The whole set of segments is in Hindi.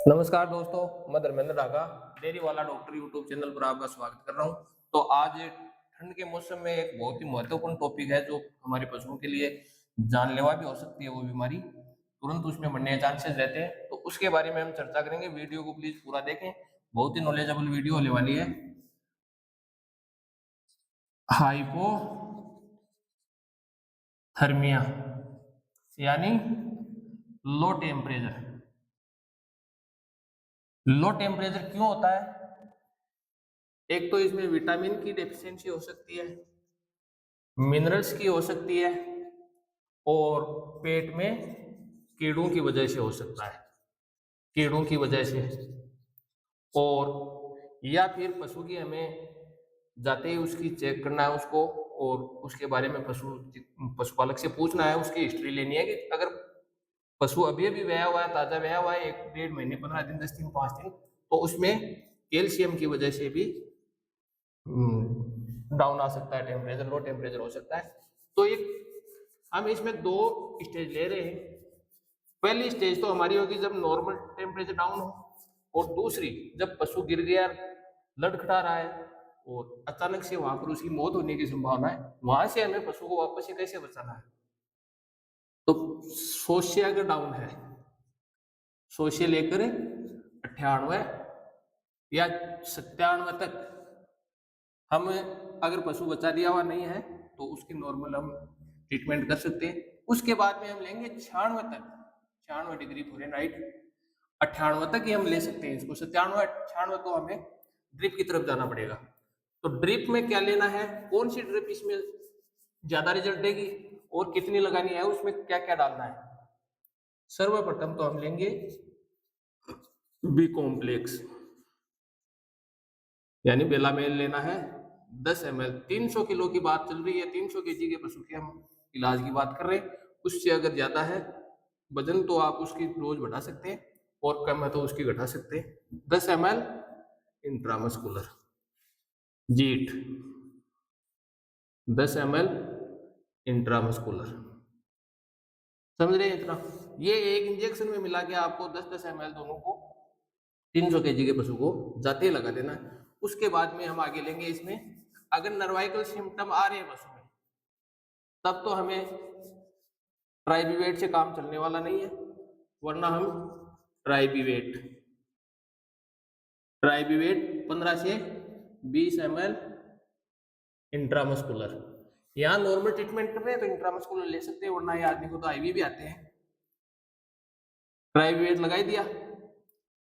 नमस्कार दोस्तों, मैं धर्मेंद्र ढाका डेयरी वाला डॉक्टर यूट्यूब चैनल पर आपका स्वागत कर रहा हूं। तो आज ठंड के मौसम में एक बहुत ही महत्वपूर्ण टॉपिक है जो हमारे पशुओं के लिए जानलेवा भी हो सकती है। वो बीमारी तुरंत उसमें मरने के चांसेस रहते हैं, तो उसके बारे में हम चर्चा करेंगे। वीडियो को प्लीज पूरा देखें, बहुत ही नॉलेजेबल वीडियो होने वाली है। हाइपोथर्मिया यानी लो टेम्परेचर। लो टेम्परेचर क्यों होता है? एक तो इसमें विटामिन की डेफिशिएंसी हो सकती है, मिनरल्स की हो सकती है, और पेट में कीड़ों की वजह से हो सकता है, कीड़ों की वजह से। और या फिर पशु की हमें जाते ही उसकी चेक करना है उसको, और उसके बारे में पशुपालक से पूछना है, उसकी हिस्ट्री लेनी है कि अगर पशु अभी अभी व्याया हुआ है, ताजा व्याया हुआ है, 1 डेढ़ महीने, 15 दिन, 10 दिन, 5 दिन, तो उसमें कैल्शियम की वजह से भी डाउन आ सकता है, टेम्परेचर लो टेम्परेचर हो सकता है। तो एक हम इसमें दो स्टेज ले रहे हैं। पहली स्टेज तो हमारी होगी जब नॉर्मल टेम्परेचर डाउन हो, और दूसरी जब पशु गिर गया, लड़खड़ा रहा है और अचानक से वहां पर उसकी मौत होने की संभावना है, वहां से हमें पशु को वापस से कैसे बचाना है। तो 100 से अगर डाउन है, 100 से लेकर 98 या 97 तक हम अगर पशु बचा दिया हुआ नहीं है तो उसकी नॉर्मल हम ट्रीटमेंट कर सकते हैं। उसके बाद में हम लेंगे 96 तक, 96 डिग्री फ़ारेनहाइट, 98 तक ही हम ले सकते हैं इसको। 97 98 तो हमें ड्रिप की तरफ जाना पड़ेगा। तो ड्रिप में क्या लेना है, कौन सी ड्रिप इसमें ज्यादा रिजल्ट देगी और कितनी लगानी है, उसमें क्या क्या डालना है। सर्वप्रथम तो हम लेंगे बी कॉम्प्लेक्स यानी बेलामेल लेना है 10 ml। 300 किलो की बात चल रही है, 300 केजी के पशु के हम इलाज की बात कर रहे हैं। उससे अगर ज्यादा है वजन तो आप उसकी डोज बढ़ा सकते हैं, और कम है तो उसकी घटा सकते हैं। 10 ml इंट्रामस्कुलर जीट, 10 ml इंट्रामस्कुलर, समझ रहे हैं इतना। ये एक इंजेक्शन में मिला के आपको 10-10 ml दोनों को 300 केजी के पशु को जाते ही लगा देना है। उसके बाद में हम आगे लेंगे इसमें, अगर नर्वाइकल सिम्टम आ रहे हैं पशु में, तब तो हमें ट्राइबीवेट से काम चलने वाला नहीं है, वरना हम ट्राइबीवेट ट्राइबीवेट 15 से 20 ml इंट्रामस्कुलर। यहाँ नॉर्मल ट्रीटमेंट कर रहे हैं तो इंट्रामस्कुलर ले सकते हैं, वरना ये आदमी को तो आईवी भी आते हैं। ट्राइबीवेट लगाई दिया।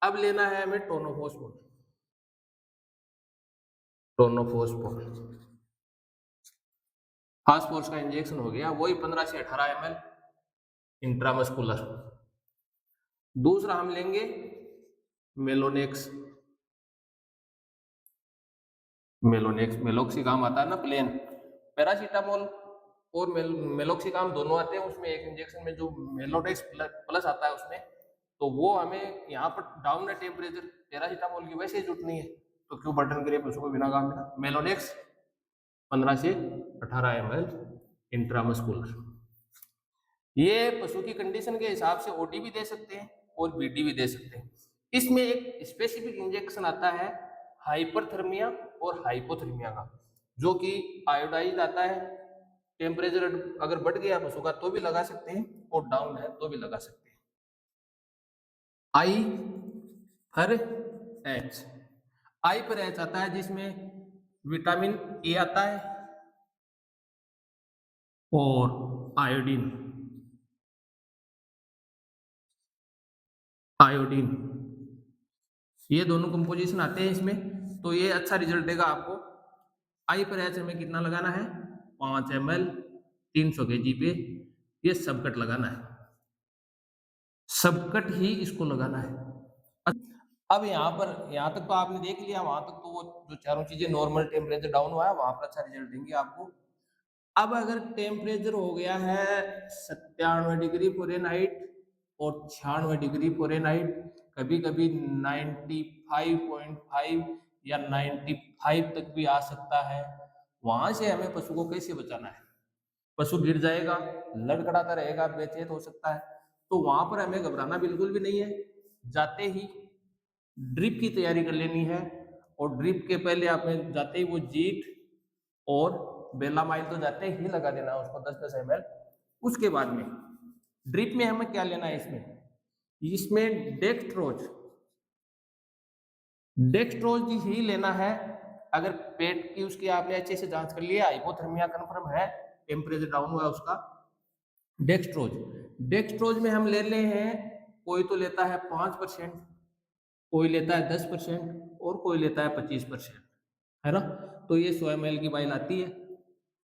अब लेना है हमें टोनोफॉस्फोन। टोनोफॉस्फोन फास्फोरस का इंजेक्शन हो गया, वही 15 से 18 ml इंट्रामस्कुलर। दूसरा हम लेंगे मेलोनेक्स। मेलोक्सिकाम आता है ना प्लेन, पैरासीटामोल और मेलोक्सिकाम दोनों आते हैं उसमें। एक इंजेक्शन में जो मेलोनेक्स प्लस आता है उसमें, तो वो हमें यहाँ पर डाउन है टेम्परेचर, पैरासीटामोल की वैसे ही जरूरत नहीं है, तो क्यों बर्डन करिए पशु को बिना काम बिना। मेलोनेक्स 15 से 18 ml इंट्रामस्कुलर। ये पशु की कंडीशन के हिसाब से ओडी भी दे सकते हैं और बीडी भी दे सकते हैं। इसमें एक स्पेसिफिक इंजेक्शन आता है हाइपरथर्मिया और हाइपोथर्मिया का, जो कि आयोडाइज आता है। टेम्परेचर अगर बढ़ गया पशु का तो भी लगा सकते हैं, और डाउन है तो भी लगा सकते हैं। आई पर एच, आई पर एच आता है जिसमें विटामिन ए आता है और आयोडीन। आयोडीन ये दोनों कंपोजिशन आते हैं इसमें, तो ये अच्छा रिजल्ट देगा आपको। आई पर एच हमें कितना लगाना है, 5 ml 300 kg पे। ये सबकट लगाना है, सबकट ही इसको लगाना है। अब यहाँ तक तो आपने देख लिया, वहां तक तो वो जो चारों चीजें नॉर्मल टेम्परेचर डाउन हुआ है वहां पर अच्छा रिजल्ट देंगे आपको। अब अगर टेम्परेचर हो गया है 97 डिग्री फ़ारेनहाइट और 96 डिग्री फ़ारेनहाइट, कभी कभी 95.5 या 95 तक भी आ सकता है, वहां से हमें पशु को कैसे बचाना है। पशु गिर जाएगा, लड़खड़ाता रहेगा, बेचैन हो सकता है, तो वहां पर हमें घबराना बिल्कुल भी नहीं है। जाते ही ड्रिप की तैयारी कर लेनी है, और ड्रिप के पहले आपने जाते ही वो जीट और बेलामाइल तो जाते ही लगा देना है उसको 10-10 ml। उसके बाद में ड्रिप में हमें क्या लेना है, इसमें डेक्स्ट्रोज ही लेना है। अगर पेट की उसकी आपने अच्छे से जांच कर लिया, हाइपोथर्मिया कन्फर्म है, टेम्परेचर डाउन हुआ उसका, डेक्स्ट्रोज में हम ले रहे हैं, कोई तो लेता है 5%, कोई लेता है 10% और कोई लेता है 25%, है ना। तो ये 100 ml की बाइल आती है,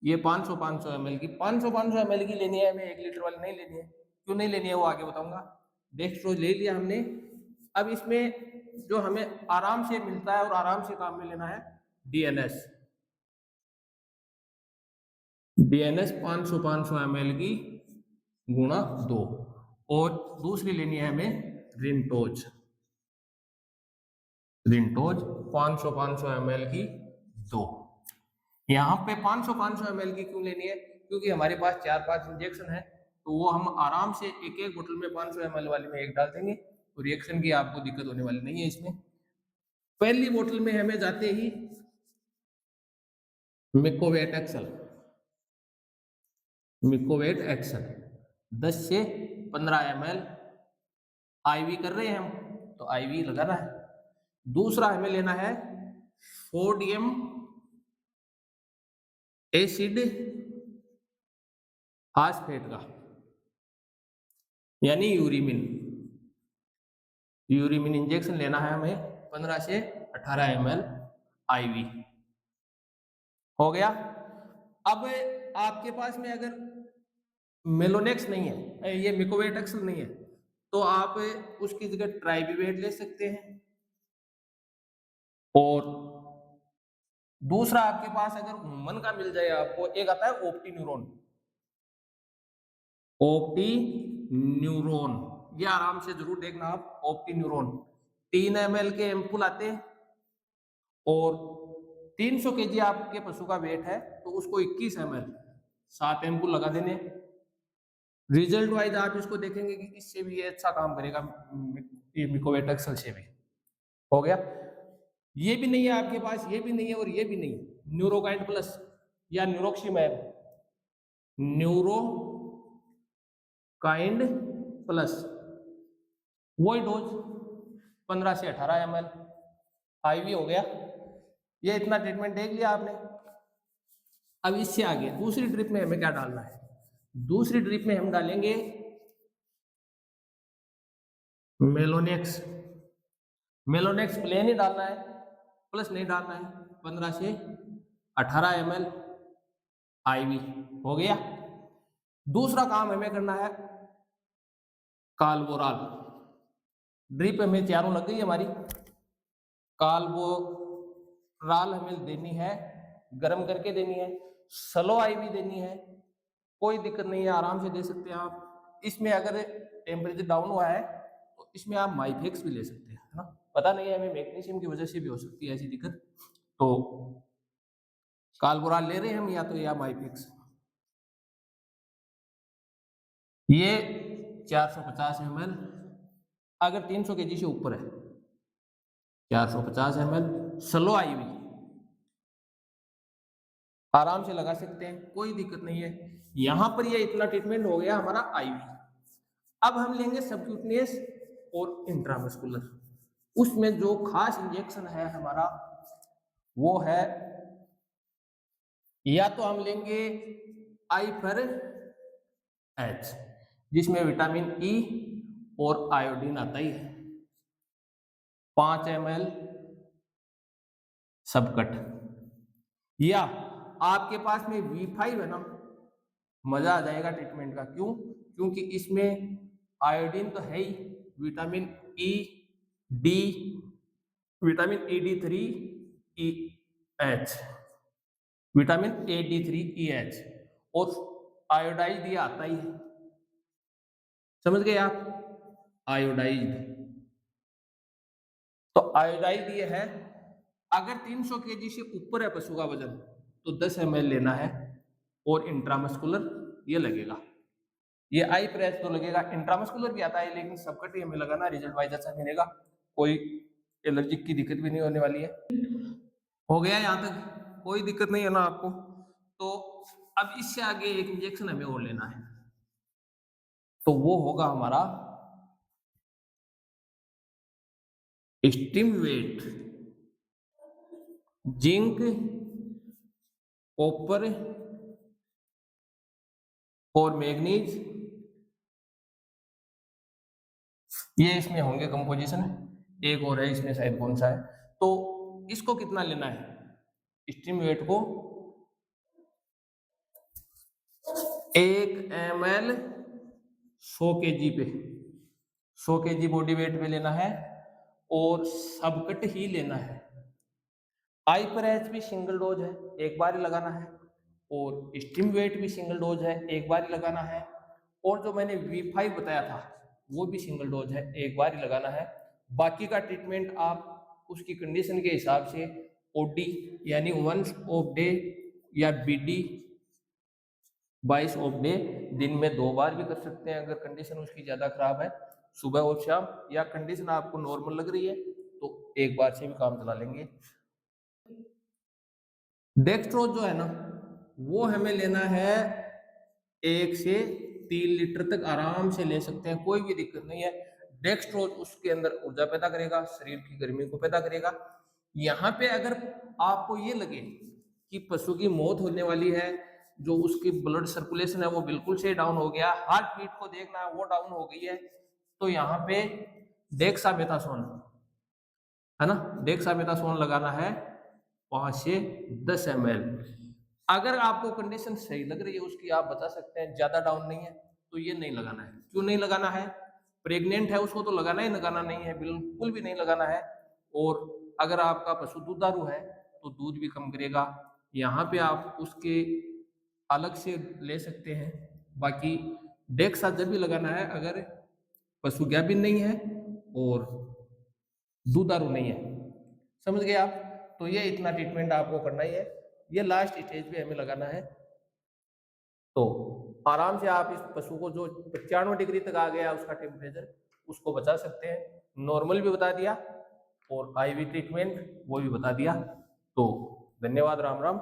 ये 500 ml की 500 ml की लेनी है हमें, 1 लीटर वाली नहीं लेनी है। क्यों नहीं लेनी है वो आगे बताऊंगा। डेक्स्ट्रोज ले लिया हमने। अब इसमें जो हमें आराम से मिलता है और आराम से काम में लेना है, डीएनएस 500 ml की गुणा 2, और दूसरी लेनी है हमें रिंटोज 500 ml की 2। यहाँ पे 500 ml की क्यों लेनी है, क्योंकि हमारे पास 4-5 इंजेक्शन है, तो वो हम आराम से एक एक बोतल में 500 ml वाली में एक डाल देंगे, तो रिएक्शन की आपको दिक्कत होने वाली नहीं है इसमें। पहली बोतल में हमें जाते ही मिकोवेट एक्सल 10 से 15 ml आईवी कर रहे हैं हम, तो आईवी लगाना है। दूसरा हमें लेना है सोडियम एसिड फास्फेट का, यानी यूरिमिन इंजेक्शन लेना है हमें 15 से 18 ml आईवी। हो गया। अब आपके पास में अगर मेलोनेक्स नहीं है, ये मिकोवेट एक्सल नहीं है, तो आप उसकी जगह ट्राइबिवेट ले सकते हैं। और दूसरा आपके पास अगर हुमन का मिल जाए आपको, एक आता है ऑप्टीन्यूरोन, ये आराम से जरूर देखना आप। ऑप्टीन्यूरोन 3 ml के एम्पुल आते हैं, और 300 kg आपके पशु का वेट है तो उसको 21 ml 7 एम्पुल लगा देने। रिजल्ट वाइज आप इसको देखेंगे कि इससे भी ये अच्छा काम करेगा, ये मिकोवेट एक्सल से भी। हो गया। ये भी नहीं है आपके पास, ये भी नहीं है और ये भी नहीं, न्यूरोकाइंड प्लस या न्यूरोक्सीमैब, न्यूरोकाइंड प्लस, वही डोज 15 से 18 ml आईवी। हो गया। ये इतना ट्रीटमेंट देख लिया आपने। अब इससे आगे दूसरी ड्रिप में हमें क्या डालना है, दूसरी ड्रिप में हम डालेंगे मेलोनेक्स प्लेन ही डालना है, प्लस नहीं डालना है। 15 से 18 ml आईवी। हो गया। दूसरा काम हमें करना है काल्बोराल। ड्रिप हमें चारों लग गई हमारी। काल्बोराल हमें देनी है, गर्म करके देनी है, स्लो आईवी देनी है, कोई दिक्कत नहीं है, आराम से दे सकते हैं आप। इसमें अगर टेम्परेचर डाउन हुआ है तो इसमें आप माइफेक्स भी ले सकते हैं, है ना। पता नहीं है हमें, मैग्नीशियम की वजह से भी हो सकती है ऐसी दिक्कत, तो काल्बोराल ले रहे हैं हम, या तो या माइफेक्स। ये 450 ml अगर 300 kg से ऊपर है, 450 ml स्लो आईवी आराम से लगा सकते हैं, कोई दिक्कत नहीं है। यहां पर ये इतना ट्रीटमेंट हो गया हमारा आईवी। अब हम लेंगे सबक्यूटेनियस और इंट्रामस्कुलर। उसमें जो खास इंजेक्शन है हमारा वो है, या तो हम लेंगे I/H, जिसमें विटामिन ई और आयोडीन आता ही है, 5 ml सबकट। या आपके पास में V5 है ना, मजा आ जाएगा ट्रीटमेंट का। क्यों? क्योंकि इसमें आयोडीन तो है ही, vitamin E D, vitamin AD3EH, vitamin AD3EH, और आयोडाइज ये आता ही है, समझ गए आप, आयोडाइज। तो आयोडाइज ये है, अगर 300 kg से ऊपर है पशु का वजन तो 10 ml लेना है, और इंट्रामस्कुलर ये लगेगा। ये आई प्रेस तो लगेगा, इंट्रामस्कुलर भी आता है, लेकिन सबकट ही हमें लगाना, रिजल्ट वाइज अच्छा मिलेगा, कोई एलर्जिक की दिक्कत भी नहीं होने वाली है। हो गया यहाँ तक, कोई दिक्कत नहीं है ना आपको? तो अब इससे आगे एक इंजेक्शन हमें और लेना है, तो वो होगा हमारा स्टिमुलेट जिंक, कॉपर और मैग्नीज, ये इसमें होंगे कंपोजिशन। एक और है इसमें, शायद कौन सा है, तो इसको कितना लेना है स्टिमुलेट को? 1 ml 100 kg पे, 100 kg बॉडी वेट पे लेना है और सबकट ही लेना है। आई पर एच भी सिंगल डोज है, एक बार ही लगाना है, और स्टिमुलेट भी सिंगल डोज है, एक बार ही लगाना है, और जो मैंने V5 बताया था वो भी सिंगल डोज है, एक बार ही लगाना है। बाकी का ट्रीटमेंट आप उसकी कंडीशन के हिसाब से ओडी यानी वंस ऑफ डे या बीडी 22 ऑफ डे, दिन में 2 बार भी कर सकते हैं अगर कंडीशन उसकी ज्यादा खराब है, सुबह और शाम, या कंडीशन आपको नॉर्मल लग रही है तो एक बार से भी काम चला लेंगे। डेक्स्ट्रोज जो है ना, वो हमें लेना है 1 से 3 लीटर तक आराम से ले सकते हैं, कोई भी दिक्कत नहीं है। डेक्स्ट्रोज उसके अंदर ऊर्जा पैदा करेगा, शरीर की गर्मी को पैदा करेगा। यहाँ पे अगर आपको ये लगे कि पशु की मौत होने वाली है, जो उसकी ब्लड सर्कुलेशन है वो बिल्कुल से डाउन हो गया, हार्ट बीट को देखना है वो डाउन हो गई है, तो यहाँ पे डेक्सामेथासोन है ना, डेक्सामेथासोन लगाना है 5 से 10 ml। अगर आपको कंडीशन सही लग रही है उसकी, आप बता सकते हैं ज्यादा डाउन नहीं है, तो ये नहीं लगाना है। क्यों नहीं लगाना है? प्रेग्नेंट है उसको तो लगाना ही लगाना नहीं है, बिल्कुल भी नहीं लगाना है। और अगर आपका पशु दूधारू है तो दूध भी कम करेगा, यहाँ पे आप उसके अलग से ले सकते हैं। बाकी डेक्सा जब भी लगाना है अगर पशु गाभिन नहीं है और दूधारू नहीं है, समझ गए आप? तो ये इतना ट्रीटमेंट आपको करना ही है, ये लास्ट स्टेज पे हमें लगाना है। तो आराम से आप इस पशु को, जो 95 डिग्री तक आ गया उसका टेम्परेचर, उसको बचा सकते हैं। नॉर्मल भी बता दिया और आईवी ट्रीटमेंट वो भी बता दिया। तो धन्यवाद, राम राम।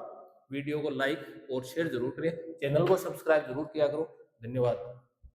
वीडियो को लाइक और शेयर जरूर करें, चैनल को सब्सक्राइब जरूर किया करो। धन्यवाद।